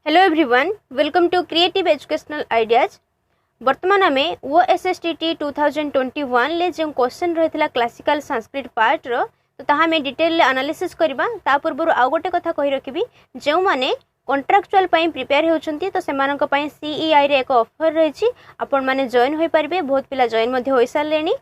Hello everyone, welcome to creative educational ideas. वर्तमान आम OSSTT 2021 ले जो क्वेश्चन रही है क्लासिकल संस्कृत पार्ट रो तो ताहा में डिटेल एनालिसिस करबा। ता पूर्व आउ गोटे कथा कहि रखिबी, जो माने कॉन्ट्रैक्चुअल पई प्रिपेयर होचंती तो सेमानक पई CEI रे एक ऑफर रही, आपण माने जॉइन होई परिबे। बहुत पिला जॉइन मध्ये होई सारलेनी।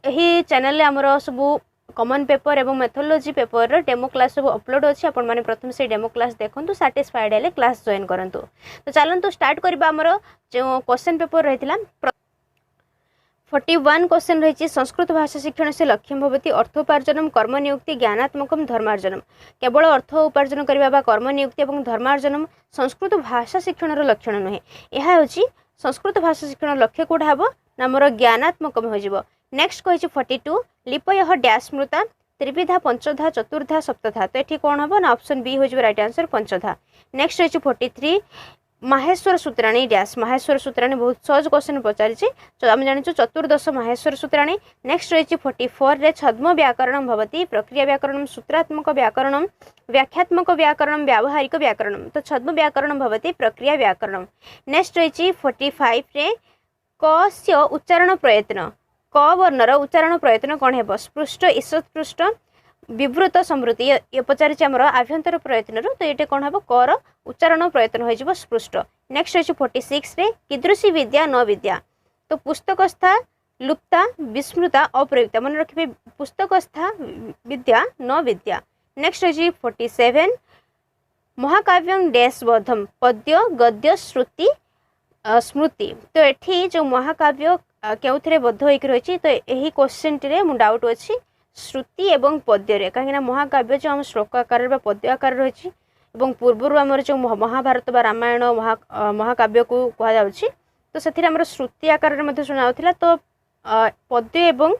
एही चैनल रे हमरो सब कॉमन पेपर एवं मेथोडोलॉजी पेपर रो डेमो क्लास सब अपलोड अछि। आपण माने प्रथम से डेमो क्लास देखंतु, सैटिस्फाइड हेले क्लास जॉइन करंतु। तो चलंतु स्टार्ट करबा। हमरो जो क्वेश्चन पेपर रहितला 41 क्वेश्चन रही। संस्कृत भाषा शिक्षण से लक्ष्य भवति अर्थोपार्जनम कर्मनियुक्ति ज्ञानात्मकम धर्मार्जनम। केवल अर्थ उपार्जन करबा बा कर्मनियुक्ति एवं धर्मार्जनम संस्कृत भाषा शिक्षण रो लक्षण नुहे। यह होची संस्कृत भाषा शिक्षण लक्ष्य कोड हबो ना हमरो ज्ञानात्मकम हो जिवो। नेक्स्ट कहिछि 42 लिपयः डैश स्मृता त्रिविधा पंचधा चतुर्धा सप्तधा। तो एठी कोन हबो ना ऑप्शन बी हो जिवो राइट आंसर पंचधा। नेक्स्ट रहिछि 43 माहेश्वर सूत्राणी डैश। माहेश्वर सूत्राणी बहुत सहज क्वेश्चन पचारि छि, तो हम जानि छु चतुर्दश माहेश्वर सूत्राणी। नेक्स्ट रहिछि 44 रे छद्म व्याकरणम भवति प्रक्रिया व्याकरणम सूत्रात्मक व्याकरणम व्याख्यात्मक व्याकरणम व्यावहारिक व्याकरणम। तो छद्म व्याकरणम भवति प्रक्रिया व्याकरणम। नेक्स्ट रहिछि 45 रे कस्य उच्चारण प्रयत्न। क वर्णर उच्चारण प्रयत्न कौन है? स्पृष्ट ईषत् पृष्ठ विवृत समृद्धि। ये पचारि आमर आभ्यंतर प्रयत्न। तो ये कौन हम कर उच्चारण प्रयत्न हो स्पृष्ट। नेक्स्ट रही 46 रे कीदृशी विद्या न विद्या। तो पुस्तकस्था लुप्ता विस्मृता अप्रयुक्ता। मन रखिए पुस्तकस्था विद्या न विद्या। नेक्स्ट रही 47 महाकाव्यं डैश बद्धम पद्य गद्य श्रुति स्मृति। तो एठी जो महाकाव्य केउथरे बद्ध होइक रही। तो यही क्वेश्चन टी मु डाउट अछि श्रुति एवं पद्य रे, कहीं महाकाव्य जो हम श्लोक आकार बा पद्य आकार रही एवं पूर्वर आमर जो महाभारत बा रामायण महाकाव्य को कहा जाउछि। तो सेथिरे हमर श्रुति आकार रे मध्ये सुना होथिला। तो पद्य एवं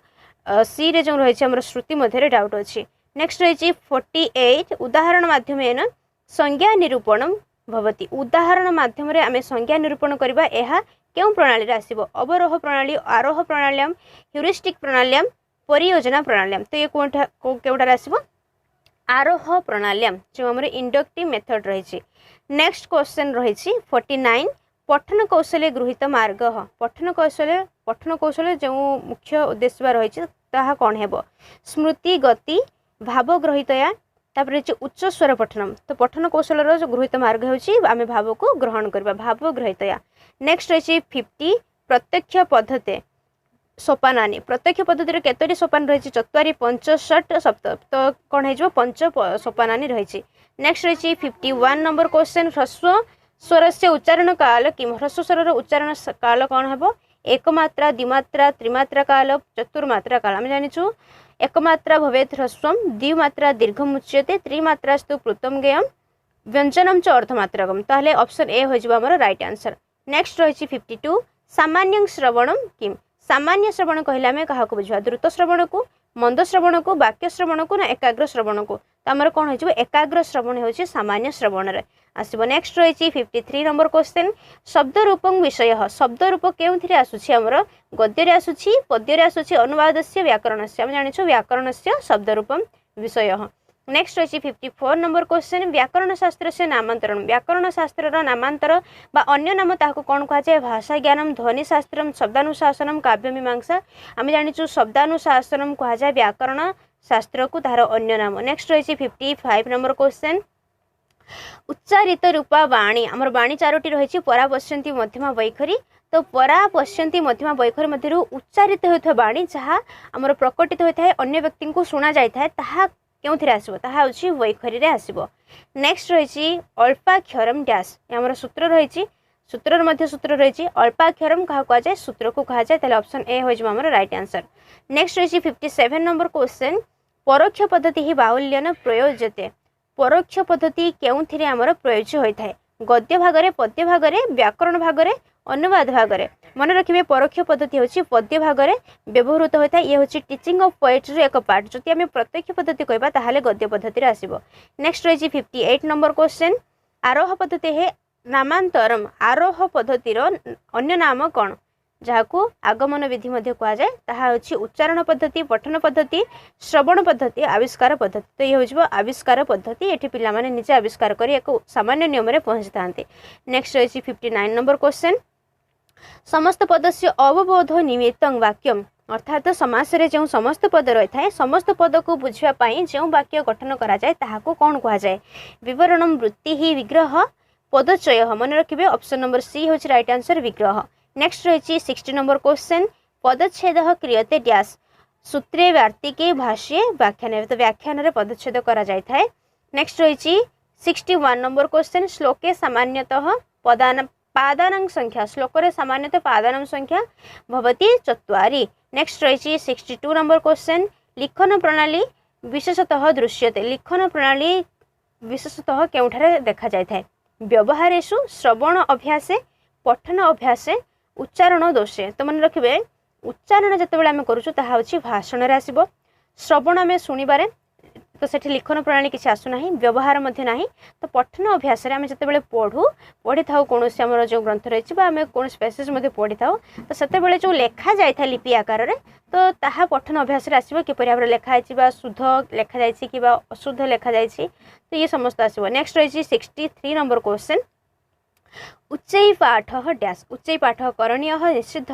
सी रे जो रही हमर श्रुति मध्ये डाउट अछि। नेक्स्ट रही 48 उदाहरण माध्यमेन संज्ञा निरूपणम भवति। उदाहरण माध्यम रे आमे संज्ञा निरूपण करबा। एहा केउ प्रणाली रे आसीबो? अवरोह प्रणाली, आरोह प्रणालीम, ह्यूरिस्टिक प्रणालीम, परियोजना प्रणालीम। तो ये केउटा आसीबो? आरोह प्रणालीम, जो हमर इंडक्टिव मेथड रही। नेक्स्ट क्वेश्चन रही 49 पठन कौशल गृहीत मार्ग। पठन कौशल जो मुख्य उद्देश्य रही ताहा कौन हेबो? स्मृति गति भाव ग्रहितया तापर उच्च स्वर पठनम। तो पठन कौशल जो गृहीत मार्ग होची आमे भाव को ग्रहण करबा, भाव ग्रहितया। नेक्स्ट रही 50 प्रत्यक्ष पद्धति सोपानानी। प्रत्यक्ष पद्धति केतोटी सोपान रही? 4 5 6 7। तो कौन है 5 सोपानानी रही। नेक्स्ट रही 51 नंबर क्वेश्चन ह्रस्व स्वर से उच्चारण काल किम। ह्रस्व स्वर उच्चारण काल कौन हम? एक मात्रा द्विमात्रा त्रिमात्रा काल चतुर्मात्रा काल। आम जानिछु एक मात्रा भवेत् ह्रस्वम द्विमात्रा दीर्घम उच्यते त्रिमात्रास्तु प्लुतम गेयम व्यंजनम च अर्धमात्रकम। ताहले ऑप्शन ए हो जिवो हमर राइट आंसर। नेक्स्ट रही 52 सामान्य श्रवणम किम। सामान्य श्रवण कहले आमे काहा को बुझवा? द्रुत श्रवण को, मंद श्रवण को, वाक्य श्रवण को ना एकाग्र श्रवण को। तो हमर कोन हो जिवो? एकाग्र श्रवण होछि सामान्य श्रवण रे आसीबो। नेक्स्ट रही 53 नंबर क्वेश्चन शब्द रूपं विषय। शब्द रूप केउथिरे आसुछि? हमर गद्य रे आसुछि, पद्य रे आसुछि, अनुवादस्य व्याकरणस्य। हम जानिछु व्याकरणस्य शब्द रूपं विषय। नेक्स्ट रही 54 नंबर क्वेश्चन व्याकरण शास्त्र से नामांतरण। व्याकरण शास्त्र नामांतर बा अन्य नाम ताको कौन कहा जाए? भाषा ज्ञानम ध्वनि शास्त्रम शब्दानुशासनम काव्य मीमांसा। आम जानिछु शब्दानुशासनम कहा जाए व्याकरण शास्त्र को, तार अन्य नाम। नेक्स्ट रही 55 नंबर क्वेश्चन उच्चारित रूपा वाणी। आमर वाणी 4टी रही परा पश्यंती मध्यमा वैखरी। तो परा पश्यंती मध्यमा वैखरी मध्य उच्चारित होता वाणी जहाँ आमर प्रकटित होता है अन्य व्यक्ति को शुणा जाए ताहा केउथिरे आसीबो? ताहा होछि वैखरी रे आसीबो। नेक्स्ट रही अल्पाक्षरम डैश। हमर सूत्र रही, सूत्र मध्य सूत्र रही अल्पाक्षरम कहा कहा जाए? सूत्र को कहा जाए। ताले ऑप्शन ए हो जिवो हमर राइट आंसर। नेक्स्ट रही 57 नंबर क्वेश्चन परोक्ष पद्धति ही बाहुल्यन प्रयोज्यते। परोक्ष पद्धति केउथिरे हमर प्रयोज्य होता है? गद्य भागरे, पद्य भागरे, व्याकरण भागरे, अनुवाद भागरे। मन रखिए परोक्ष पद्धति होछि पद्य भागरे व्यवहृत होता है। ये होछि टीचिंग ऑफ पोएट्री एक पार्ट। जदि आमे प्रत्यक्ष पद्धति कहबा ताहाले गद्य पद्धति रे आसीबो। नेक्स्ट रही 58 नंबर क्वेश्चन आरोह पद्धति है नामांतरम। आरोह पद्धतिर अन्य नाम कौन? जहाँ को आगमन विधि मध्य कह जाए ताहा होछि उच्चारण पद्धति, पठन पद्धति, श्रवण पद्धति, आविष्कार पद्धति। तो ये हो आविष्कार पद्धति। एठी पिला माने निजे आविष्कार करी एक सामान्य नियम रे पहुँची थांते। नेक्स्ट रही 59 नंबर क्वेश्चन, समस्त पदस्य अवबोध निमित्तं वाक्यम, अर्थात समास रे जो समस्त पद रही है समस्त पद को बुझापी जो वाक्य गठन करा जाए ताहाको कौन कह जाए? विवरणम वृत्ति ही विग्रह पदचय। मन रखिए ऑप्शन नंबर सी हूँ राइट आंसर विग्रह। नेक्स्ट रही 60 नंबर क्वेश्चन, पदच्छेद क्रियते डैश सूत्रे वार्तिके भाष्ये व्याख्यान। तो व्याख्यान रे पदच्छेद करा जाय थाए। नेक्स्ट रही 61 नंबर क्वेश्चन, श्लोके सामान्यतः पादानां संख्या, श्लोक रे सामान्यतः पादानां संख्या भवति 4। नेक्स्ट रही 62 नंबर क्वेश्चन, लिखन प्रणाली विशेषतः दृश्यते। लिखन प्रणाली विशेषतः केउठारे देखा जाय थाए? व्यवहारेषु, श्रवण अभ्यासे, पठन अभ्यासे, उच्चारण दोषे। तो मन रखिए उच्चारण जितेबाला आम करूँ ताहा होछि भाषण रे आसीबो, श्रवण आम शुणिबारे तो सेठी लिखन प्रणाली किसी आसुना, व्यवहार मध्य नाही। तो पठन अभ्यास आम जितेबाला पढ़ी था कौन आमर जो ग्रंथ रही आम कौन पैसेज पढ़ी था तो सेतेबाला जो लेखा जाए लिपि आकार रे तो ताहा पठन अभ्यास आसो किपर भाव लिखाई शुद्ध लिखा जाए कि अशुद्ध लिखा जाए तो ये समस्त आसो। नेक्स्ट रही 63 नंबर क्वेश्चन, उच्चै पाठ डैश। उच्चै पाठ करणीय निषिद्ध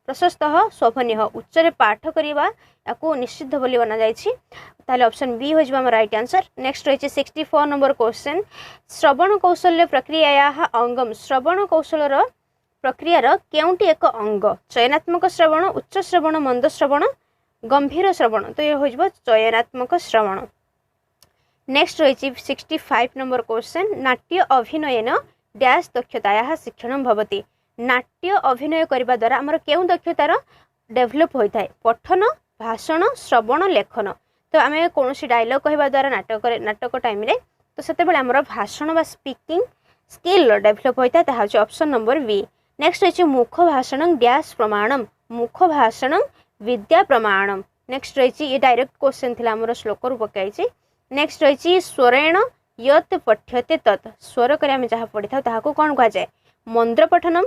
प्रशस्त शोभनीय। उच्चरे पाठ करवा या निषिद्ध बोली बना जाए ऑप्शन बी हो राइट आंसर। नेक्स्ट रही 64 नंबर क्वेश्चन, श्रवण कौशल्य प्रक्रिया अंगम। श्रवण कौशल प्रक्रियार केउंटी एक अंग? चयनात्मक श्रवण, उच्च श्रवण, मंद श्रवण, गंभीर श्रवण। तो ये हो चयनात्मक श्रवण। नेक्स्ट रही 65 नंबर क्वेश्चन, नाट्य अभिनयन डैश दक्षताया शिक्षण भवति। नाट्य अभिनय करने द्वारा आमर केउं दक्षतार डेभलप होता है? पठन, भाषण, श्रवण, लेखन। तो आम कौन डायलॉग कहवा द्वारा नाटक टाइम रे तो से आमर भाषण बा स्पीकिंग स्किल डेभलप होता है ऑप्शन नंबर बी। नेक्स्ट रही मुख भाषण डैश प्रमाणम। मुख भाषण विद्या प्रमाणम। नेक्स्ट रही ये डायरेक्ट क्वेश्चन थी आमर श्लोक रू पकई। नेक्स्ट रही स्वरेण यत पठ्यते तत्। स्वर कर जहाँ पढ़ी था ताहाको कौन कह जाए? मंद्र पठनम,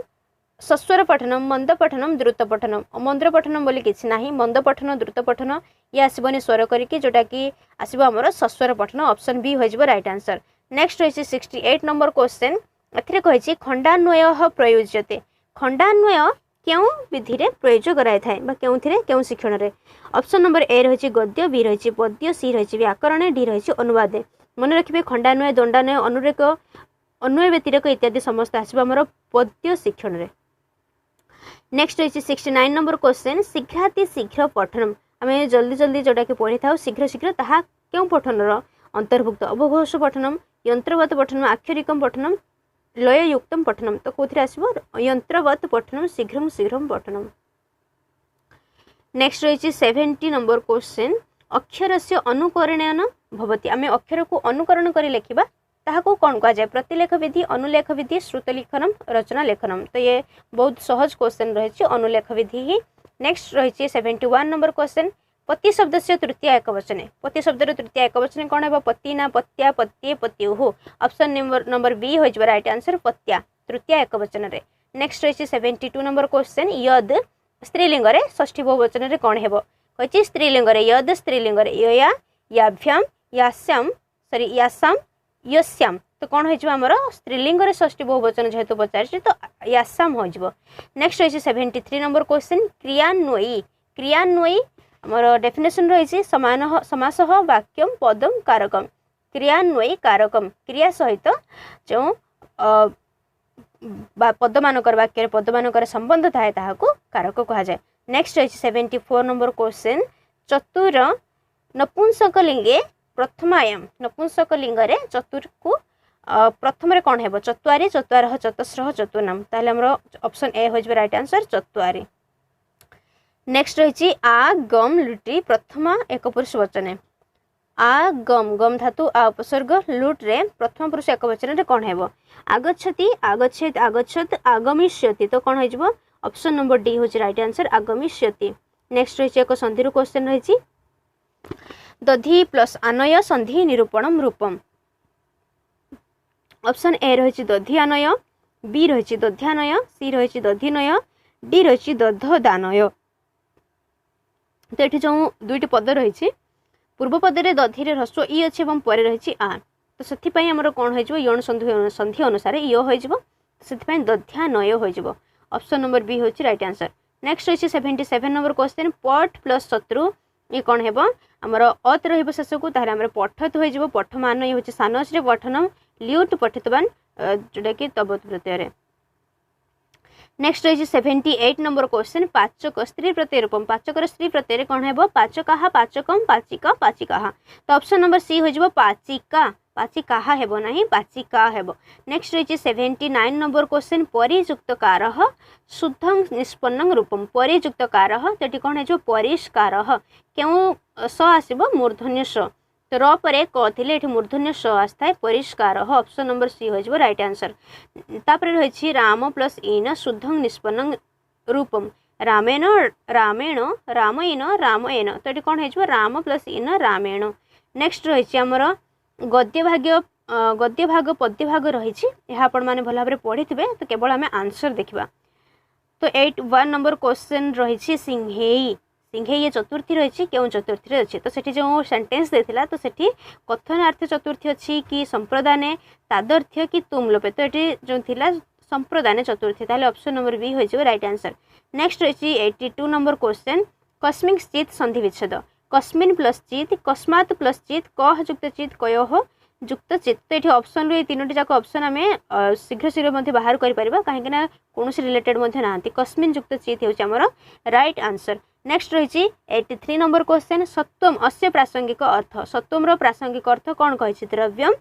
सस्वर पठनम, मंद पठनम, द्रुत पठनम। मंद्र पठनम बोली किसी ना, मंद पठन, द्रुत पठन ये आसबनी स्वर करके जोटा कि आसब आमर सस्वर पठन। ऑप्शन बी हो राइट आंसर। नेक्स्ट रही 68 नंबर क्वेश्चन, एथिरे कहिछि खंडान्वय प्रयोज्यते। खंडान्वय क्यों विधि रे प्रयोग कराय थाए बा क्यों शिक्षण रे? ऑप्शन नंबर ए रही गद्य, बी रही पद्य, सी रही व्याकरण, डी रही अनुवाद। मन रखिए खंडान्वय, दंडान्वय, अनुरेक, अन्वय व्यतिरेक इत्यादि समस्त आसब आमर पद्य शिक्षण रे। नेक्स्ट रही 69 नंबर क्वेश्चन, शीघ्राति शीघ्र पठनम। आम जल्दी जल्दी जोटा कि पढ़ी था शीघ्र शीघ्र ताहा क्यों पठन अंतर्भुक्त? अवघोष पठनम, यंत्रवत पठनम, आक्षरिकम पठनम, लययुक्तम पठनम। तो कौन आसो? यंत्रवत पठनम, शीघ्रम शीघ्रम पठनम। नेक्स्ट रही 70 नंबर क्वेश्चन, अक्षर से अनुकरणन भवति। आम अक्षर को अनुकरण कर लिखा ताहाको कौन कह जाए? प्रतिलेख विधि, अनुलेख विधि, श्रुत लिखनम, रचना लेखनम। तो ये बहुत सहज क्वेश्चन रही अनुलेख विधि ही। नेक्स्ट रही 71 नंबर क्वेश्चन, पति शब्द से तृतीय एक वचने। पति शब्द तृतीय एक वचने कौन है? पति ना, पत्या, पत्ये, पत्युः। ऑप्शन नंबर बी हो राइट आंसर पत्या तृतीय एक वचन रे। नेक्स्ट रही 72 नंबर क्वेश्चन, यद स्त्रीलिंग रे षष्ठी बहुवचन रे कौन हेबो? कहिछि स्त्रीलिंग रे यद, स्त्रीलिंग रे यया, याभ्याम, यास्याम, सॉरी यासाम, यस्याम। तो कौन होमर स्त्रीलिंग रे षष्ठी बहुवचन जेहेतु पचार तो यासाम हो। नेक्स्ट रही 73 नंबर क्वेश्चन, क्रियान्वयी। क्रियान्वयी आमर डेफिनेशन रही समास वाक्यम पदम कारकम। क्रियान्वयी कारकम क्रिया सहित जो पद मानकर वाक्य पद मानकर संबंध थाए ताहाको कारक कहा जाए। नेक्स्ट रही 74 नंबर क्वेश्चन, चतुर नपुंसकलिंगे प्रथमायाम। नपुंसकलिंगे चतुर को प्रथम रे कौन हेबो? चत्वारी, चत्वारः, चतस्रः, चतुर्नाम। ताहले हमरो ऑप्शन ए हो राइट आंसर चत्वारी। नेक्स्ट रही आ गम लुटी प्रथमा एक पुरुष वचने। आ गम गम धातु आ उपसर्ग लुट रे प्रथम पुरुष एक वचन रे कौन हेबो? आगच्छति, आगच्छेत, आगच्छत, आगमिष्यति। तो कौन हो? ऑप्शन नंबर डी हो राइट आंसर आगमिष्यति। नेक्स्ट रही एक संधि क्वेश्चन रही, दधि प्लस आनय संधि निरूपणम रूपम। ऑप्शन ए रही दधि आनय, बी रही दध्यानय, सी रही दधिनय, डी रही दध दानय। तो ये जो दुईट पद रही पूर्व पदे दधि ह्रस्व इ अच्छे और पर रही आ तो से आमर कौन हो यौन संधि अनुसार इ हो दध्यानय हो। ऑप्शन नंबर बी हूँ राइट आंसर। नेक्स्ट रही 77 नंबर क्वेश्चन पट प्लस शत्रु ये कौन है आमर अत रेष को तार पठत हो पठ मान ये हूँ सानश्री पठनम ल्यूट पठितवान जोटा कि तबत प्रत्यय। नेक्स्ट रही 78 नंबर क्वेश्चन पाचक स्त्री प्रत्यय रूपम पाचकर स्त्री प्रत्यय कौन है पाचका पाचकम पाचिका पाचिका तो ऑप्शन नंबर सी हो पाचिका पाचिका हेबो नहीं पाचिका हेबो। नेक्स्ट रही 79 नंबर क्वेश्चन परियुक्तकार शुद्धं निष्पन्नं रूपम परियुक्तकार तो कौन है परिष्कार क्यों स आसब मूर्धन्य स तो र पर क थिले एठी मूर्धन्य स आस्थाय परिष्कार ऑप्शन नंबर सी हो राइट आंसर। तापर रही राम प्लस इन शुद्धं निष्पन्नं रूपम रामेण रामेण रामयन रामयन तो ये कौन है राम प्लस इन रामेण। नेक्स्ट रही आमर गद्य भाग पद्य भाग रही आपण मैंने भल भाव पढ़ी थे तो केवल आम आंसर देखा। तो 81 नंबर क्वेश्चन रही सिंहेई सिंहेई ये चतुर्थी रही क्यों चतुर्थी अच्छी तो सेठी जो सेंटेंस देथिला तो सेठी कथनार्थ चतुर्थी अच्छी कि संप्रदाने तादर्थ्य कि तुम लोपे तो ये जो थिला संप्रदाने चतुर्थी ताले ऑप्शन नंबर बी हो राइट आंसर। नेक्स्ट रही 82 नंबर क्वेश्चन कस्मिन् चित संधि विच्छेद कस्मिन् प्लस चित कस्मात् प्लस चित कह युक्त चित कयोः युक्त चित तो ये ऑप्शन रू तीनोटी जाक ऑप्शन आम शीघ्र शीघ्र बाहर करें कहीं कौन रिलेटेड ना कस्मिन् युक्त चित होमर राइट आंसर। नेक्स्ट रही 83 नंबर क्वेश्चन सत्वम अस्य प्रासंगिक अर्थ सत्वम प्रासंगिक अर्थ कौन कही द्रव्यम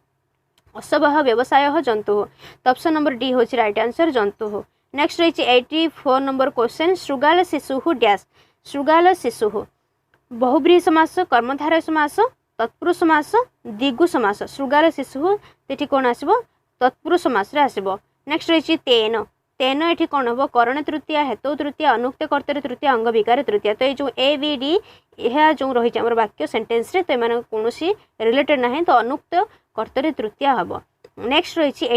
असवह व्यवसाय जंतु तो ऑप्शन नंबर डी हूँ राइट आंसर जंतु। नेक्स्ट रही 84 नंबर क्वेश्चन श्रृगाल शिशु डैश श्रृगाल शिशु बहुब्रीहि समास कर्मधारय समास तत्पुरुष समास दिगु समास श्रृगाल शिशु ये कौन आसब तत्पुरुष समास आसब। नेक्स्ट रही तेन तेन ये कौन हम करण तृतीया हेतु तृतीया अनुक्त कर्तरी तृतीया अंग विकार तृतीया तो ये जो ए बी डी यह जो रही आम वाक्य सेंटेंस रे तो ये कौन रिलेटेड ना तो अनुक्त कर्तरी तृतीया हम। नेक्स्ट रही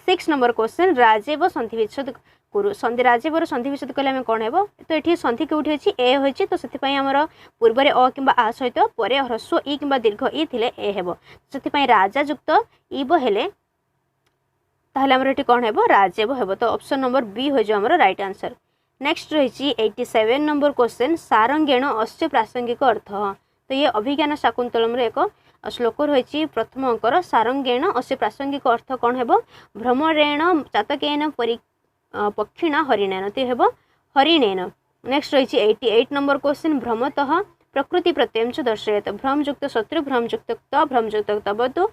86 नंबर क्वेश्चन राजेव संधि विच्छेद कुरु संधि राजेवर संधि विच्छेद कले आम कौन हो तो ये संधि कौटी अच्छी ए होची तो से आमर पूर्व अ कि आ सहित पर ह्रस्व इ कि दीर्घ इ थिले ए हेबो से राजा युक्त इब हेले ताहले हमर एटी कौन हेबो राजेव हेबो तो ऑप्शन नंबर बी हो जो हमर राइट आंसर। नेक्स्ट रही 87 नंबर क्वेश्चन सारंगेण अस्य प्रासंगिक अर्थ तो ये अभिज्ञान शाकुंतलम एक श्लोक रही प्रथम अंकर सारंगेण अस्य प्रासंगिक अर्थ कौन हेबो भ्रमरेण चातकेन परि पक्षिणा हरिणेन तो हेबो हरिणेन। नेक्स्ट रही 88 नंबर क्वेश्चन भ्रमतः प्रकृति प्रत्यय च दर्शयत भ्रमयुक्त शत्रु भ्रमयुक्त भ्रमयुक्त तबतु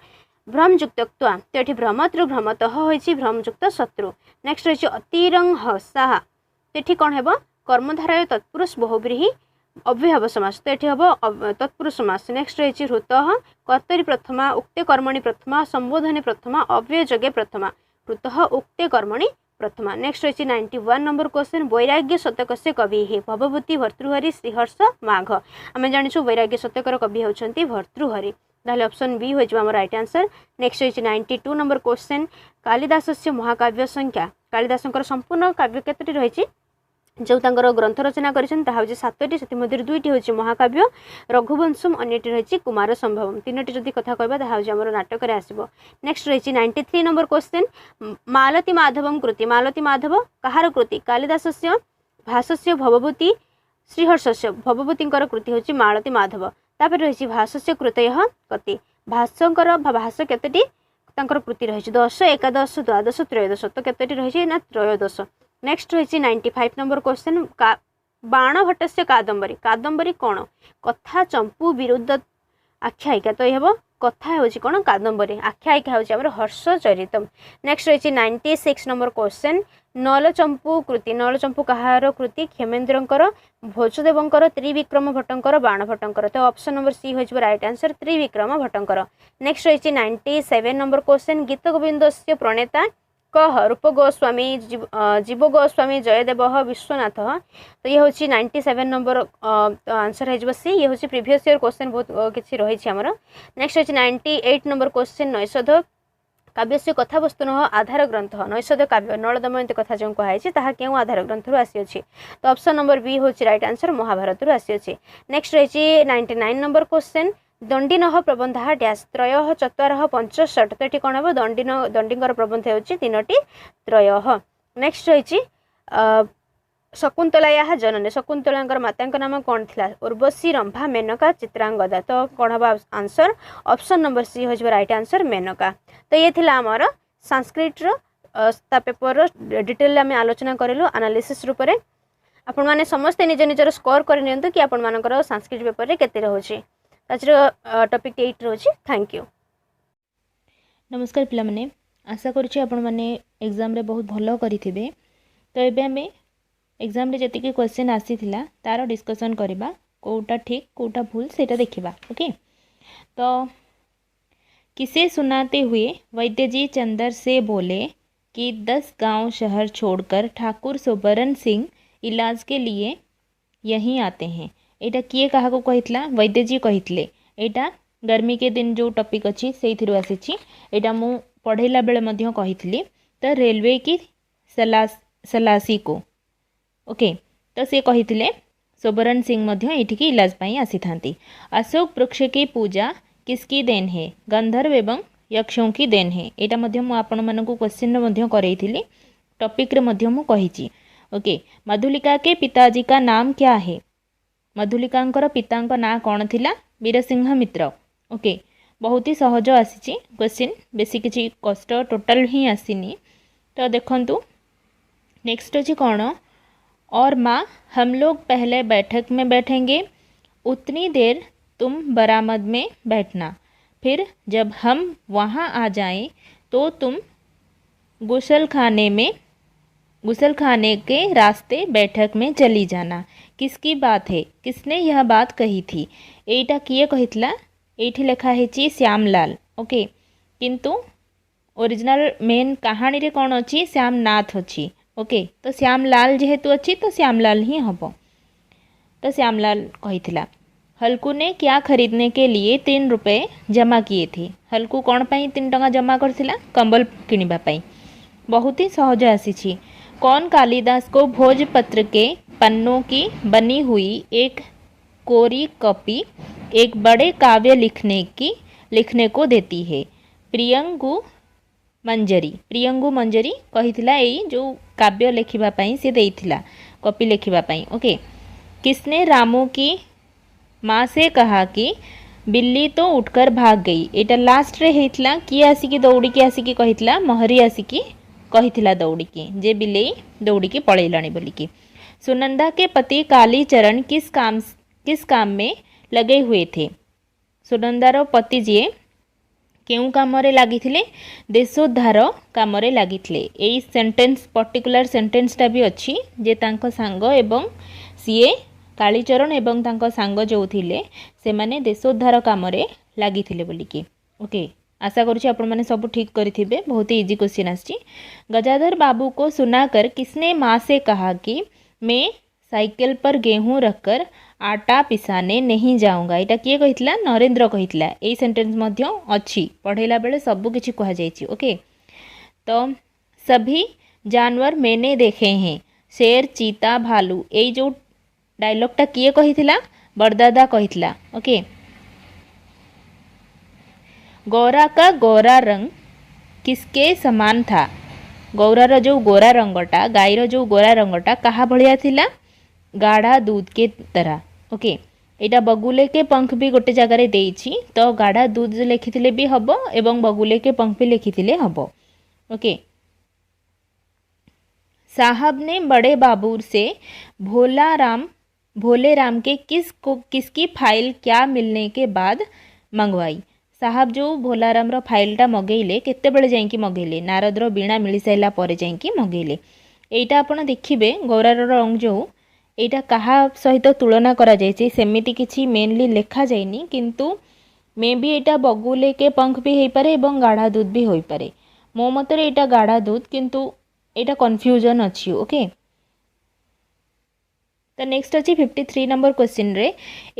भ्रमयुक्त तो ये भ्रमतृ भ्रमतः होइछि भ्रमयुक्त शत्रु। नेक्स्ट रही अतिरंग हसा तो ये कौन हेबो कर्मधारय तत्पुरुष बहुब्रीहि अव्ययभाव समास तो ये हम तत्पुरुष समास। नेक्स्ट रही हृत कर्तरी प्रथमा उक्ते कर्मणि प्रथमा संबोधने प्रथमा अव्ययजगे प्रथमा हृत उक्ते कर्मणि प्रथमा। नेक्स्ट रही 91 नंबर क्वेश्चन वैराग्य शतक से कवि भवभूति भर्तृहरि श्रीहर्ष माघ आम जाचु वैराग्य शतकर कवि होती भर्तृहरि ताहले ऑप्शन बी हो आम राइट आंसर। नेक्स्ट रही 92 नंबर क्वेश्चन कालिदास से महाकाव्य संख्या कालिदास संपूर्ण काव्य केतोटी रही जो ग्रंथ रचना कर 7टी से दुईटी हूँ महाकाव्य रघुवंशम अन्यटी रही कुमार संभवम तीनोटी जदि कथा कहवा आमर नाटक आसब। नेक्स्ट रही 93 नंबर क्वेश्चन मालती माधवम कृति मालती माधव कहार कृति कालिदास भाष्य भवभूति श्रीहर्ष भवभूति कृति हूँ मालती माधव तापर रही भाष्य कृतय कति भाष्यकर भाष्य केतोटी कृति रही 10 11 द्वादश त्रयोदश तो केतोटी रही ना त्रयोदश। नेक्स्ट रही 95 नंबर क्वेश्चन बाणभट्टस्य कादम्बरी कादम्बरी कौन कथा चंपू विरुद्ध आख्यायिका तो ये कथा हूँ कौन कादम्बरी आख्यायिका हूँ हर्षचरितम। नेक्स्ट रही 96 नंबर क्वेश्चन नलचंपू कृति नलचंपू कहार कृति क्षेमेन्द्रंकर भोजदेवंकर त्रिविक्रम भट्टंकर बाणभट्टंकर तो ऑप्शन नंबर सी हो राइट आंसर त्रिविक्रम भट्टंकर। नेक्स्ट रही 97 नंबर क्वेश्चन गीत गोविंदस्य प्रणेता कह रूप गोस्वामी जीव गोस्वामी जयदेव विश्वनाथ तो ये हूँ 97 नंबर आंसर हो सी ये हूँ प्रीवियस ईयर क्वेश्चन बहुत किसी रही आमर। नेक्स्ट रही 98 नंबर क्वेश्चन नैषध काव्यस्य कथावस्तुन आधार ग्रंथ नैषध काव्य नल दमयंती कथा जो कहुई ताहा क्यों आधार ग्रंथ आसी तो ऑप्शन नंबर बी हूँ राइट आंसर महाभारत आसी नेक्स्ट रही 99 नंबर क्वेश्चन दंडिन प्रबंधा डैश त्रय चत्वार पंचषठ तो ये कौन हम दंडीर प्रबंध हो तीनोटी त्रय नेक्स्ट रही शकुंतला जननी शकुंतला माता नाम कौन थी उर्वशी रंभा मेनका चित्रांगदा तो कौन हम आंसर ऑप्शन नंबर सी हो राइट आंसर मेनका तो ये थिला आमर संस्कृत पेपर डिटेल आम आलोचना करूँ एनालिसिस रूप से आपण मैंने समस्ते निज निजर स्कोर कर कि आपण मानकर संस्कृत पेपर रे केते रहुछि आज टॉपिक 8 रहुछि थैंक यू नमस्कार पिला आशा करुच्ची आपण मैंने एग्जाम रे बहुत भलो करिथिबे तो एबे हमें एग्जाम रे जति क्वेश्चन आसीथिला तार डिस्कशन करबा कोटा ठीक कोटा भूल सेटा देखिबा ओके तो किसे सुनाते हुए वैद्य जी चंदर से बोले कि 10 गांव शहर छोड़कर ठाकुर सुबरन सिंह इलाज के लिए यहीं आते हैं एटा किए कहा को कहितला वैद्य जी कहितले एटा गर्मी के दिन जो टॉपिक अच्छी से आसी एटा मु पढ़ेला बेले मध्य कहितली तो रेलवे की सलासी को ओके तो से कहितले सुबरन सिंह मध्य एठिकी इलाज पाई आसी थांती अशोक वृक्ष की पूजा किसकी देन है गंधर्व एवं यक्षों की देन है एटा मध्य मु आपण मानकु क्वेश्चन मध्य करैथिली टॉपिक रे मध्य मु कहिची ओके मधुलिका के पिताजी का नाम क्या है मधुलिकांकर पितांक नाम कौन थिला वीरसिंह मित्र ओके बहुत ही सहज आसी क्वेश्चन बेसी किसी कष्ट टोटाल ही आसीनी तो देखंतु नेक्स्ट अच्छी कौन और माँ हम लोग पहले बैठक में बैठेंगे उतनी देर तुम बरामद में बैठना फिर जब हम वहाँ आ जाएं तो तुम गुसल खाने के रास्ते बैठक में चली जाना किसकी बात है किसने यह बात कही थी एटा किए कहितला एठी लेखा है श्यामलाल ओके किंतु ओरिजिनल मेन कहानी रे कौन अच्छी श्यामनाथ अच्छी ओके तो श्यामलाल जेहेतु अच्छी तो श्यामलाल ही हम तो श्यामलाल कहितला हल्कू ने क्या खरीदने के लिए 3 रुपये जमा किए थे हल्कू कौन पाई 3 टंका जमा करथिला कंबल किनिबा पाई बहुत ही सहज आसी कौन कालिदास को भोजपत्र के पन्नों की बनी हुई एक कोरी कॉपी एक बड़े काव्य लिखने को देती है प्रियंगु मंजरी कहितला एई जो काव्य लिखिबा पई से देइथिला कॉपी लिखिबा पई ओके किसने रामू की माँ से कहा कि बिल्ली तो उठकर भाग गई एटा लास्ट रे हेइतला कि आसिकी दौड़ी आसिकी कहितला महरी आसिकी कहितला दौड़ी जे बिल्ली दौड़ी की पळेलाणी बोलिकी सुनंदा के पति कालीचरण किस काम में लगे हुए थे सुनंदार पति जी केउ काम लगी देशोद्धार काम लगी यही सेंटेंस पर्टिकुलर सेंटेंसटा भी अच्छी जे तांको सांग एवं सीए कालीचरण एवं तांको सांग जो थिले से माने देशोद्धार काम लगी बोलिकी ओके आशा करुँची आपण मैंने सब ठीक करेंगे बहुत ही इजी क्वेश्चन आसी गजाधर बाबू को सुनाकर किसने माँ से कहा कि मैं साइकिल पर गेहूं रखकर आटा पिसाने नहीं जाऊंगा एटा किए कहितला नरेंद्र कहितला एई सेंटेंस मध्य अच्छी पढ़ेला बेले सब किछि कहा जाइछि ओके तो सभी जानवर मैंने देखे हैं शेर चीता भालू एई जो डायलॉगटा किए कहितला बड़दादा कहितला ओके गौरा का गोरा रंग किसके समान था गौरार जो गोरा रंगटा गाईर जो गोरा रंगटा कहा भलिया थिला गाढ़ा दूध के तरह ओके एटा बगुले के पंख भी गोटे जगार देइछि तो गाढ़ा दूध लिखिथिले भी हबो एवं बगुले के पंख भी लिखिथिले हबो ओके साहब ने बड़े बाबू से भोले राम के किसकी फाइल क्या मिलने के बाद मंगवाई साहब जो भोलाराम रो फाइलटा मगेले केते बेले जाइकी मगेले नारदर बीणा मिल साइला परे जाइकी मगेले एटा आपण देखिबे गौरार रंग जो एटा कहा सहित तुलना करा जायछि सेमिति किछि मेनली लेखा जाइनी किंतु मे भी एटा बगुले के पंख भी होई पारे एवं गाढ़ा दूध भी होई पारे मो मतरे एटा गाढ़ा दूध किंतु एटा कन्फ्यूजन अछि ओके तो नेक्स्ट अच्छी 53 नंबर क्वेश्चन रे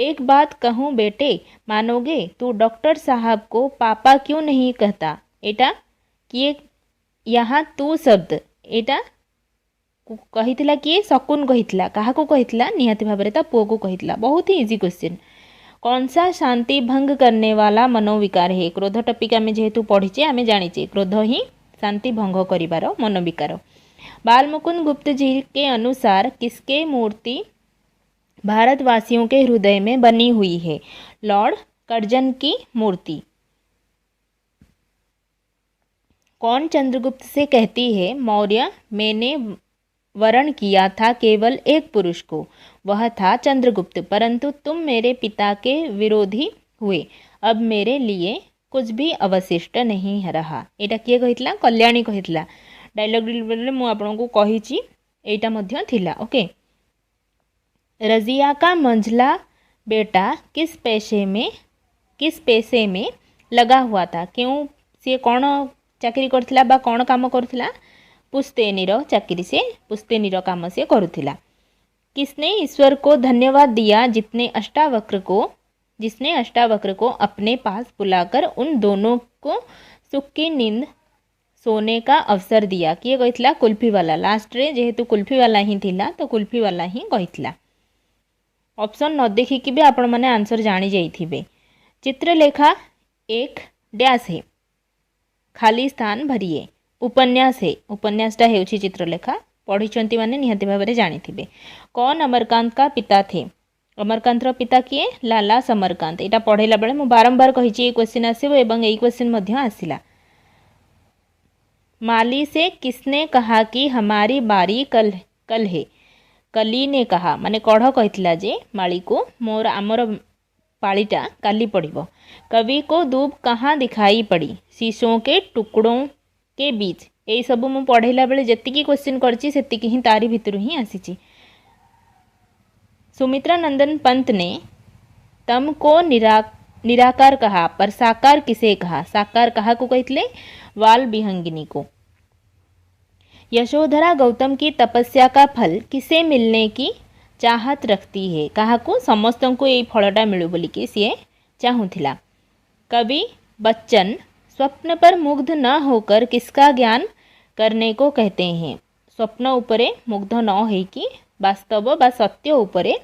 एक बात कहूँ बेटे मानोगे तू डॉक्टर साहब को पापा क्यों नहीं कहता एटा किए यहाँ तू शब्द एटा कहिथिला किए शकुन कहिथिला काहाकू कहिथिला निहाती भाबरे ता पुओ को कहिथिला। बहुत ही इजी क्वेश्चन। कौन सा शांति भंग करने वाला मनोविकार है? क्रोध टपिक आमे जेहेतु पढ़ीचे आमे जानिचे क्रोध ही शांति भंग करिवार मनोविकार। बाल मुकुंद गुप्त जी के अनुसार किसके मूर्ति भारतवासियों के हृदय में बनी हुई है? लॉर्ड कर्जन की मूर्ति। कौन चंद्रगुप्त से कहती है मौर्य मैंने वरण किया था केवल एक पुरुष को, वह था चंद्रगुप्त, परंतु तुम मेरे पिता के विरोधी हुए, अब मेरे लिए कुछ भी अवशिष्ट नहीं रहा। एटा किए कहितला? कल्याणी कहितला। डायलॉग डिलीवरी मु आपनको कहिची एटा मध्य थिला। ओके। रजिया का मंझला बेटा किस पेशे में लगा हुआ था? क्यों सी कौन चाकरी करथिला बा कौन काम करथिला? पुश्तैनीर चाकरी से पुश्तैनीर काम से करुथिला। किसने ईश्वर को धन्यवाद दिया जिसने अष्टावक्र को अपने पास बुलाकर उन दोनों को सुख की नींद सोने का अवसर दिया? किए कहितला? कुल्फी वाला। लास्ट रे जेहेतु कुल्फी वाला ही थिला तो कुल्फी वाला ही कहितला। ऑप्शन न देखिकी भी आपण माने आंसर जानी जाइथिबे। चित्रलेखा एक डैश है, खाली स्थान भरिए। उपन्यास है, उपन्यासटा हेउछि चित्रलेखा, पढ़िचंती माने निहाती भाबरे जानिथिबे। कौन अमरकांत का पिता थे? अमरकांतर पिता किए? लाला समरकांत। एटा पढ़ेला बेले मु बारंबार कहिछि ए क्वेश्चन आसीबो एवं ए क्वेश्चन मध्य आसिला। माली से किसने कहा कि हमारी बारी कल है? कली ने कहा, माने कढ़ कहितला जे माली को मोर आमर पालीटा काली पड़िबो। कवि को दूब कहाँ दिखाई पड़ी? शीशों के टुकड़ों के बीच। यही सब मु पढ़ेला बेले जतिकी क्वेश्चन करछि सेतिकी ही तारी भितरु ही आसीछि। सुमित्रा नंदन पंत ने तम को निराकार कहा पर साकार किसे कहा? साकार कहा को कहितले? वाल विहंगिनी को। यशोधरा गौतम की तपस्या का फल किसे मिलने की चाहत रखती है? कहा को? समस्त को यही फलटा मिलू बोली कि सी चाहूला। कवि बच्चन स्वप्न पर मुग्ध न होकर किसका ज्ञान करने को कहते हैं? स्वप्न उपरे मुग्ध न होइकी वास्तव बा सत्य उपरे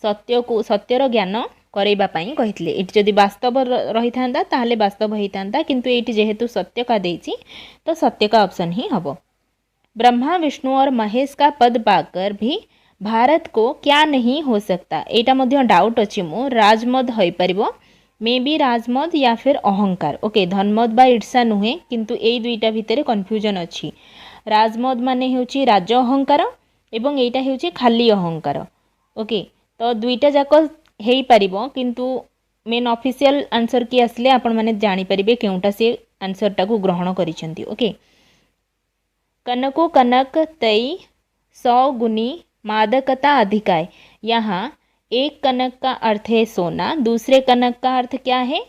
सत्यर ज्ञान करैबा पई कहितले। एटी जदि वास्तव रही थांदा ताहले वास्तव होई थांदा, किंतु एटी जेहेतु सत्य का देछि तो सत्य का ऑप्शन ही हबो। ब्रह्मा विष्णु और महेश का पद पाकर भी भारत को क्या नहीं हो सकता? एटा मध्य डाउट अछि मो। राजमद होई परिबो, मे बी राजमद या फिर अहंकार। ओके, धनमद बा ईर्षा नुहे, किंतु एई दुईटा भितरे कन्फ्यूजन अछि। राजमद माने हेउछि राज अहंकार एवं एटा हेउछि खाली अहंकार। ओके, तो दुईटा जाक हेई परिबो, किंतु मेन ऑफिशियल आंसर की आसले आपण माने जानि परिबे केउटा से आंसर टाकू ग्रहण करिसेंती। ओके, कनको कनक तई 100 गुनी मादकता अधिकाय। यहाँ एक कनक का अर्थ है सोना, दूसरे कनक का अर्थ क्या है?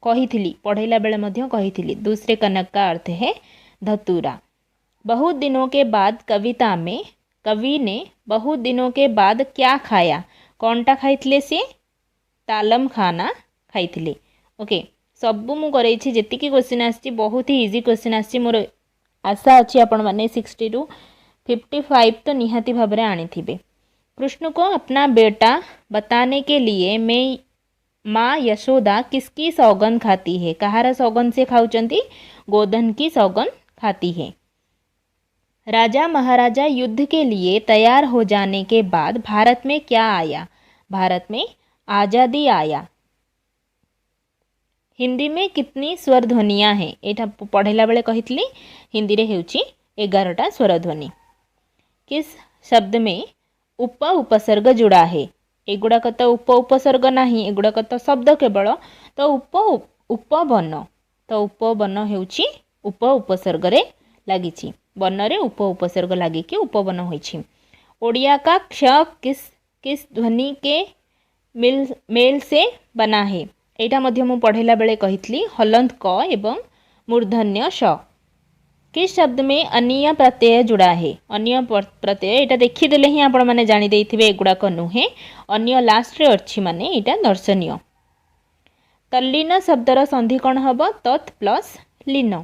कहिथिली पढ़ेला बेले मध्य कहिथिली। दूसरे कनक का अर्थ है धतूरा। बहुत दिनों के बाद कविता में कवि ने बहुत दिनों के बाद क्या खाया? कौनटा खाइथिले से? तालम खाना खाइथिले। ओके, सबू मु करैछि जेतिकी क्वेश्चन आछि बहुत ही इजी क्वेश्चन आछि। मोर आशा अच्छी आपण माने 60 to 55 तो निहाती भाबरे आनिथिबे। कृष्ण को अपना बेटा बताने के लिए मैं माँ यशोदा किसकी सौगंध खाती है? कहार सौगंध से खाउचंती? गोधन की सौगंध खाती है। राजा महाराजा युद्ध के लिए तैयार हो जाने के बाद भारत में क्या आया? भारत में आज़ादी आया। हिंदी में कितनी स्वर ध्वनियाँ हैं? एटा पढ़ेला बेले कहितली हिंदी रे हेउची 11टा स्वर ध्वनि। किस शब्द में उप उपसर्ग जुड़ा है? एगुड़ाक तो उप उपसर्ग नहीं, एगुड़ाक तो शब्द केवल, तो उपवन, तो उपवन हेउची उप उपसर्ग रे लागिछि। वन रे उप उपसर्ग लागिकी उपवन होइछि। ओडिया का क्ष किस ध्वनि के मेल से बना है? एटा मध्य मु पढ़ेला बेले कहितली हलंत क एवं मूर्धन्य श। किस शब्द में अनीय प्रत्यय जुड़ा है? अनीय प्रत्यय एटा देखिदेले ही आपण माने जानि देइथिबे एगुड़ाक नुहे, अन्य लास्ट रे अछि माने एटा दर्शनीय। तल्लीन शब्दर संधि कौन हम? तत् प्लस लीन।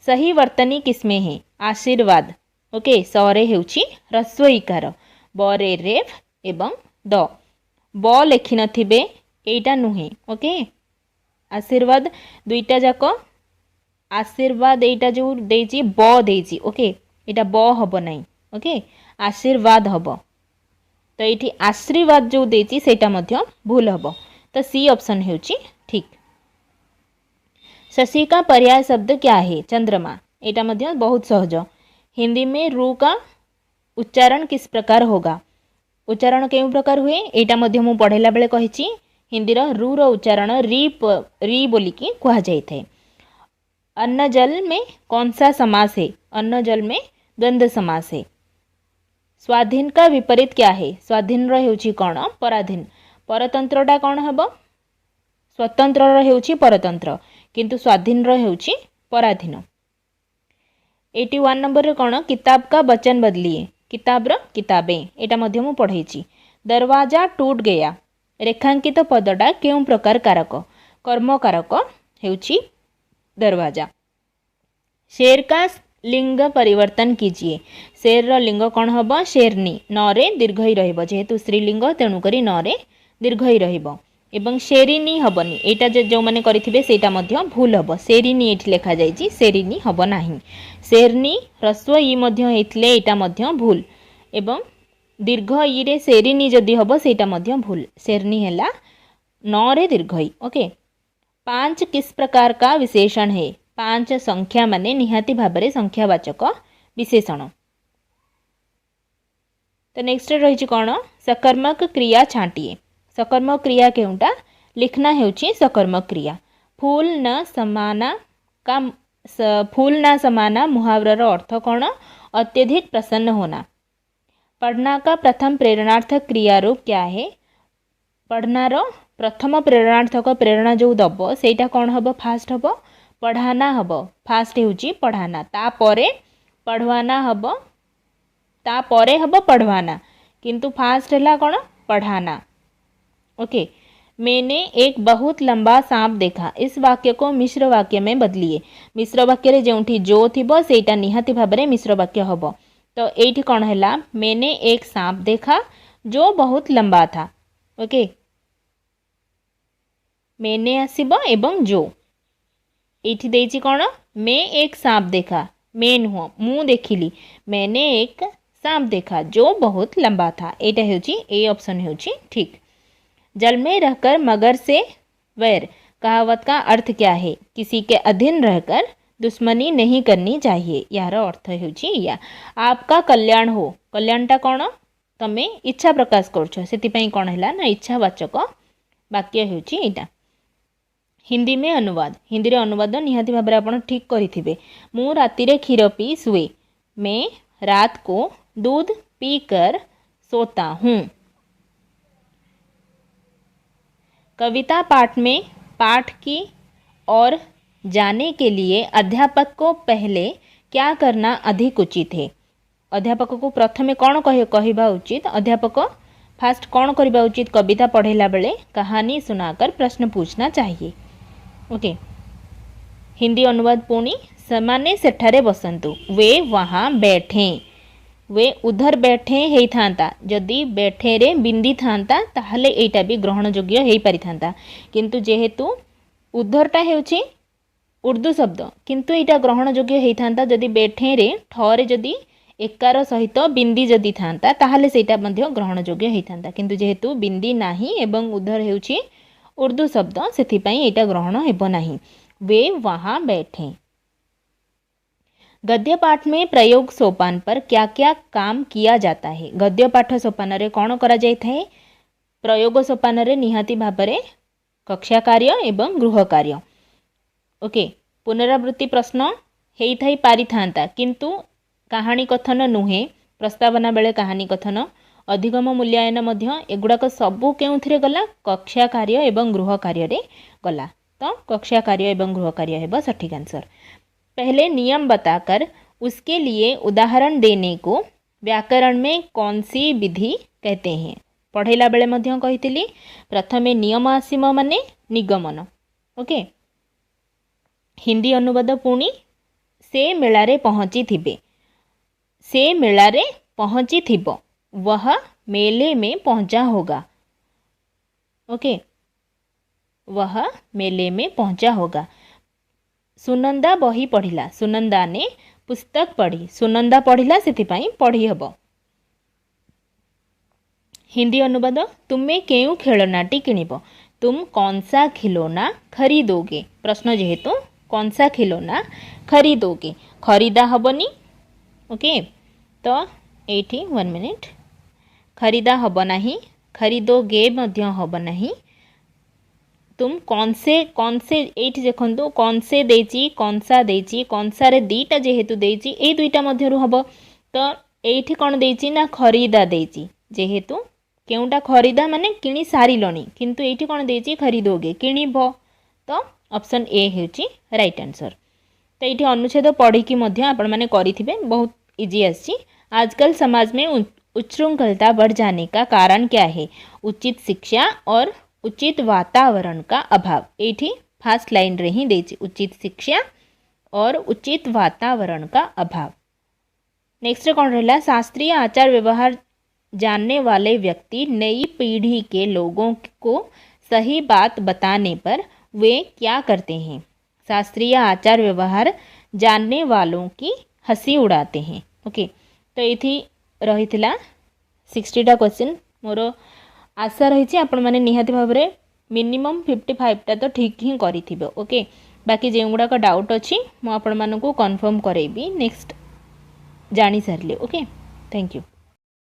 सही वर्तनी किसमें है आशीर्वाद ओके सरे हेउची ह्रस्व इकार बरे रेफ एवं द ब लेखि नथिबे एटा नुहे ओके आशीर्वाद दुईटा जाक आशीर्वाद एटा जो देची ब देची ओके एटा ब हबो नाही ओके आशीर्वाद हबो तो ये आशीर्वाद जो देची सेटा मध्य भूल हबो तो सी ऑप्शन हेउची ठीक। शशि का पर्याय शब्द क्या है चंद्रमा एटा मध्य बहुत सहज। हिंदी में रू का उच्चारण किस प्रकार होगा उच्चारण केउ प्रकार हुए एटा मध्य मु पढ़ेला बेले कहिची हिंदी रू रो उच्चारण री बोलिकी कहा जाय थे। अन्न जल में कौन सा समास है अन्न जल में द्वंद्व समास है। स्वाधीन का विपरीत क्या है स्वाधीन हेउची कौन पराधीन परतंत्रटा कौन हेबो स्वतंत्र हेउची परतंत्र किंतु स्वाधीन हेउची पराधीन। 81 नंबर कौन किताब का वचन बदलिए किताब किताबें एटा मध्य मु पढ़ेची। दरवाजा टूट गया रेखांकित पदटा केउं प्रकार कारक कर्म कारक हेउची दरवाजा। शेर का लिंग परिवर्तन कीजिए शेर लिंग कौन हम शेरनी न रे दीर्घ ही रहिबो जेहेतु स्त्रीलिंग तेणुकरी न रे दीर्घ ही रहिबो एवं शेरिनी हबनी एटा जो माने करिथिबे सेटा मध्य भूल हबो शेरिनी एठी लेखा जायछि शेरिनी हबो नाही शेरनी ह्रस्व ई मध्य हेतले एटा मध्य भूल एवं दीर्घ ई रे शेरिनी जदि हबो सेटा मध्य भूल शेरनी हैला न रे दीर्घ ई ओके। 5 किस प्रकार का विशेषण है 5 संख्या माने निहाती भाबरे संख्यावाचक विशेषण। तो नेक्स्ट रही कौन सकर्मक क्रिया छांटिए सकर्मक क्रिया केउंटा लिखना हेउची सकर्मक क्रिया। फूल न समाना मुहावरार अर्थ कौन अत्यधिक प्रसन्न होना। पढ़ना का प्रथम प्रेरणार्थक क्रिया रूप क्या है पढ़नार प्रथम प्रेरणार्थक प्रेरणा जो दब सेटा कौन हम फास्ट हम पढ़ाना हम फास्ट हेउची पढ़ाना तापरे पढ़वाना हम तापरे हम पढ़वाना किंतु फास्ट है कौन पढ़ाना ओके। मैंने एक बहुत लंबा सांप देखा इस वाक्य को मिश्र वाक्य में बदलिए मिश्र वाक्य रे जोंठी जो थिबो सेटा निहाती भाबरे मिश्र वाक्य हबो तो एठी कौन हैला मैंने एक सांप देखा जो बहुत लंबा था ओके मैंने आसीबो एवं जो एठी देछि कौन मैं एक सांप देखा मैं नुह मु देखिली मैंने एक सांप देखा जो बहुत लंबा था एटा हेउची ए ऑप्शन हेउची ठीक। जल में रहकर मगर से वैर कहावत का अर्थ क्या है किसी के अधीन रहकर दुश्मनी नहीं करनी चाहिए यार अर्थ हेउची या आपका कल्याण हो कल्याणटा कौन तमे इच्छा प्रकाश करछ सेति कौन हैला ना इच्छावाचक वाक्य हेउची एटा। हिंदी में अनुवाद हिंदी रे अनुवाद निहाती भाव आप ठीक करेंगे मु राति रे क्षीर पी सुए मैं रात को दूध पीकर सोता हूँ। कविता पाठ में पाठ की ओर जाने के लिए अध्यापक को पहले क्या करना अधिक उचित है अध्यापक को प्रथमे कौन कहवा उचित अध्यापक फास्ट कौन करवा उचित कविता पढ़ेला बेले कहानी सुनाकर प्रश्न पूछना चाहिए ओके। हिंदी अनुवाद पुणी समाने सेठारे बसंतु वे वहाँ बैठे वे उधर बैठे हेई थांता जदि बैठे रे बिंदी थांता ताहले एटा भी ग्रहण योग्य हेई पारि थांता किंतु जेहेतु उधरटा हेउची उर्दू शब्द किंतु एटा ग्रहण योग्य हेई थांता जदि बैठे रे ठरे जदि एकार सहित बिंदी जदि थांता ताहले सेटा मध्य ग्रहण योग्य हेई थांता किंतु जेहेतु बिंदी नाही एवं उधर हेउची उर्दू शब्द सेथि पई एटा ग्रहण हेबो नाही वे वहाँ बैठे। गद्य पाठ में प्रयोग सोपान पर क्या क्या काम किया जाता है गद्य पाठ सोपान रे कौन करा जाय थाए प्रयोग सोपान रे निहाती भाबरे कक्षा कार्य एवं गृह कार्य ओके। पुनरावृत्ति प्रश्न हेई थाई पारि थांता किंतु कहानी कथन नुहे प्रस्तावना बेले कहानी कथन अधिगम मूल्यांकन मध्य एगुड़ाक सबू केउथिरे गला कक्षा कार्य एवं गृह कार्य रे गला तो कक्षा कार्य एवं गृह कार्य हेबा सठिक आंसर। पहले नियम बताकर उसके लिए उदाहरण देने को व्याकरण में कौन सी विधि कहते हैं पढ़ेला बेले मध्य कहितली प्रथमे नियम आसीम माने निगमन ओके। हिंदी अनुवाद पुणी से मेलारे पहुँची थिबे, से मेलारे पहुँची थिब, वह मेले में पहुँचा होगा। ओके, वह मेले में पहुँचा होगा। सुनंदा बही पढ़िला, सुनंदा ने पुस्तक पढ़ी, सुनंदा पढ़िला से पढ़ी हब। हिंदी अनुवाद, तुमे केउ खेलनाटी किनिब, तुम कौन सा खिलौना खरीदोगे। प्रश्न जेहेतु कौन सा खिलौना खरीदोगे, खरीदा हबनी। ओके, तो एठी 1 मिनिट, खरीदा हब नहीं, खरीदोगे मध्य हब नहीं। तुम कौन से एठी देखंतु कौन से देची, कौन सा देची, कौन सा रे दीटा जेहेतु देची ए दुईटा मध्यरु हब। तो एठी कौन देची ना खरीदा देची, जेहेतु केउटा खरीदा माने किणी सारिलणी, किंतु एठी कौन देची खरीदोगे किणीब। तो ऑप्शन ए हेउची राइट आंसर। तो ये अनुच्छेद पढ़ी कि आपण मैंने करेंगे, बहुत इजी आसी। आजकल समाज में उच्छृंखलता बढ़ जाने का कारण क्या है। उचित शिक्षा और उचित वातावरण का अभाव। ये फास्ट लाइन रे ही देची, उचित शिक्षा और उचित वातावरण का अभाव। नेक्स्ट कौन रहा, शास्त्रीय आचार व्यवहार जानने वाले व्यक्ति नई पीढ़ी के लोगों को सही बात बताने पर वे क्या करते हैं। शास्त्रीय आचार व्यवहार जानने वालों की हंसी उड़ाते हैं। ओके, तो ये रही 60टा क्वेश्चन। मोर आशा रही आपण मैंने निहाती भाव में मिनिमम 55टा तो ठीक ही करेंगे। ओके, बाकी जो गुड़ाक डाउट अच्छी मुझे कन्फर्म करेबी नेक्स्ट जानी सारे। Okay, thank you.